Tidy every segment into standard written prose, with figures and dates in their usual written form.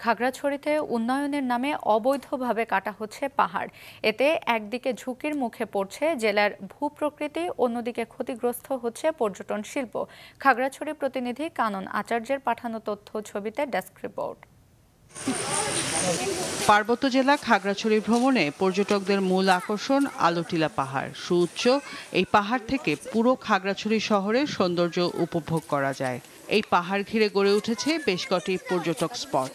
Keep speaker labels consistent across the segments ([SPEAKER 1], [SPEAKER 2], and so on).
[SPEAKER 1] খাগড়াছড়িতে উন্নয়নের নামে অবৈধভাবে কাটা হচ্ছে পাহাড়। এতে একদিকে ঝুঁকির মুখে পড়ছে জেলার ভূপ্রকৃতি, অন্যদিকে ক্ষতিগ্রস্ত হচ্ছে পর্যটন শিল্প। খাগড়াছড়ি প্রতিনিধি কানন আচার্যের পাঠানো তথ্য ছবিতে ডেস্ক রিপোর্ট।
[SPEAKER 2] পার্বত্য জেলা খাগড়াছড়ি ভ্রমণে পর্যটকদের মূল আকর্ষণ আলোটিলা পাহাড়। সুউচ্চ এই পাহাড় থেকে পুরো খাগড়াছড়ি শহরের সৌন্দর্য উপভোগ করা যায়। এই পাহাড় ঘিরে গড়ে উঠেছে বেশ কটি পর্যটক স্পট।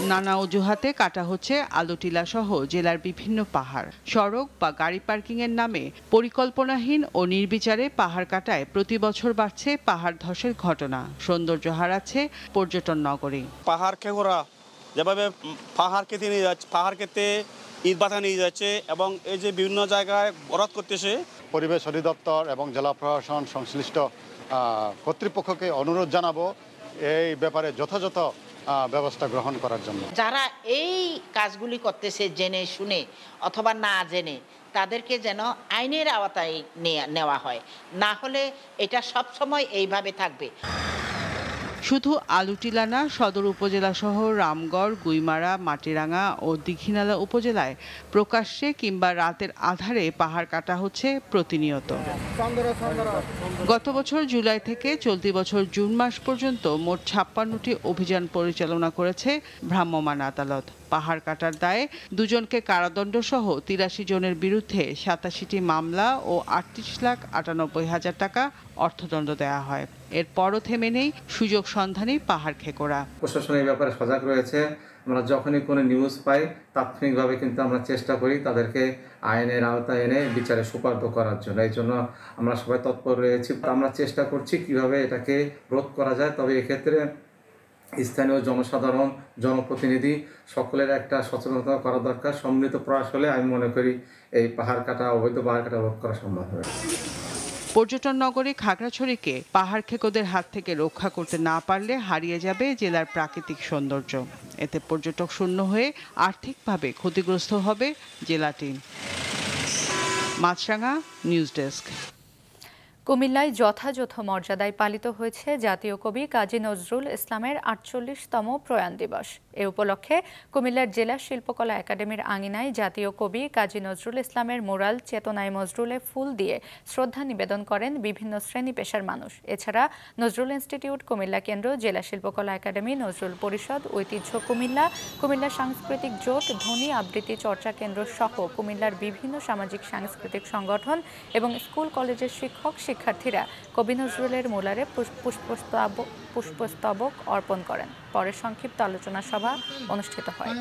[SPEAKER 2] নানা অজুহাতে কাটা হচ্ছে আলোটিলা সহ জেলার বিভিন্ন পাহাড়। সড়ক বা গাড়ি পার্কিং এর নামে পরিকল্পনাহীন ও নির্বিচারে পাহাড় কাটায় প্রতি বছর বাড়ছে পাহাড় ধসের ঘটনা। সৌন্দর্য হারাচ্ছে পর্যটন নগরী।
[SPEAKER 3] পাহাড় খেগোরা যেভাবে পাহাড় কেটে নিয়ে যাচ্ছে, পাহাড় কেটে ইট বাঁধা নিয়ে যাচ্ছে এবং এই যে বিভিন্ন জায়গায় বরাদ করতেছে।
[SPEAKER 4] পরিবেশ অধিদপ্তর এবং জেলা প্রশাসন সংশ্লিষ্ট কর্তৃপক্ষকে অনুরোধ জানাবো এই ব্যাপারে যথাযথ ব্যবস্থা গ্রহণ করার জন্য।
[SPEAKER 5] যারা এই কাজগুলি করতেছে জেনে শুনে অথবা না জেনে, তাদেরকে যেন আইনের আওতায় নেওয়া হয়, না হলে এটা সবসময় এইভাবে থাকবে।
[SPEAKER 2] শুধু আলুটিলা না, সদর উপজেলা সহ রামগড়, গুইমারা, মাটিরাঙ্গা ও দীঘিনালা উপজেলায় প্রকাশ্যে কিংবা রাতের আধারে পাহাড় কাটা হচ্ছে প্রতিনিয়ত। গত বছর জুলাই থেকে চলতি বছর জুন মাস পর্যন্ত মোট 56টি অভিযান পরিচালনা করেছে ভ্রাম্যমাণ আদালত। পাহাড় কাটার দায়ে 2জনকে কারাদণ্ড সহ 83 জনের বিরুদ্ধে 87টি মামলা ও 38,98,000 টাকা অর্থদণ্ড দেওয়া হয়। এরপরও থেমে নেই সুযোগ সন্ধানী পাহাড় খেকোরা।
[SPEAKER 6] প্রশাসন এই ব্যাপারে সজাগ রয়েছে। আমরা যখনই কোনো নিউজ পাই তাৎক্ষণিকভাবে কিন্তু আমরা চেষ্টা করি তাদেরকে আইনের আওতায় এনে বিচারে সুপার্দ করার জন্য। এই জন্য আমরা সবাই তৎপর রয়েছি। আমরা চেষ্টা করছি কিভাবে এটাকে রোধ করা যায়। তবে এক্ষেত্রে স্থানীয় জনসাধারণ, জনপ্রতিনিধি সকলের একটা সচেতনতা করা দরকার। সম্মিলিত প্রয়াস হলে আমি মনে করি এই পাহাড় কাটা, অবৈধ পাহাড় কাটা রোধ করা সম্ভব হবে।
[SPEAKER 2] পর্যটন নগরী খাগড়াছড়িকে পাহাড় খেকোদের হাত থেকে রক্ষা করতে না পারলে হারিয়ে যাবে জেলার প্রাকৃতিক সৌন্দর্য। এতে পর্যটক শূন্য হয়ে আর্থিকভাবে ক্ষতিগ্রস্ত হবে জেলাটি। মাছরাঙা, নিউজ ডেস্ক।
[SPEAKER 1] কুমিল্লায় যথাযথ মর্যাদায় পালিত হয়েছে জাতীয় কবি কাজী নজরুল ইসলামের 48তম প্রয়াণ দিবস। এ উপলক্ষে কুমিল্লার জেলা শিল্পকলা একাডেমির আঙিনায় জাতীয় কবি কাজী নজরুল ইসলামের মুরাল চেতনায় নজরুলে ফুল দিয়ে শ্রদ্ধা নিবেদন করেন বিভিন্ন শ্রেণী পেশার মানুষ। এছাড়া নজরুল ইনস্টিটিউট কুমিল্লা কেন্দ্র, জেলা শিল্পকলা একাডেমি, নজরুল পরিষদ, ঐতিহ্য কুমিল্লা, কুমিল্লা সাংস্কৃতিক জোট, ধ্বনি আবৃত্তি চর্চা কেন্দ্র সহ কুমিল্লার বিভিন্ন সামাজিক সাংস্কৃতিক সংগঠন এবং স্কুল কলেজের শিক্ষার্থীরা কবি নজরুলের মুরালে পুষ্পস্তবক অর্পণ করেন। পরে সংক্ষিপ্ত আলোচনা সভা অনুষ্ঠিত হয়।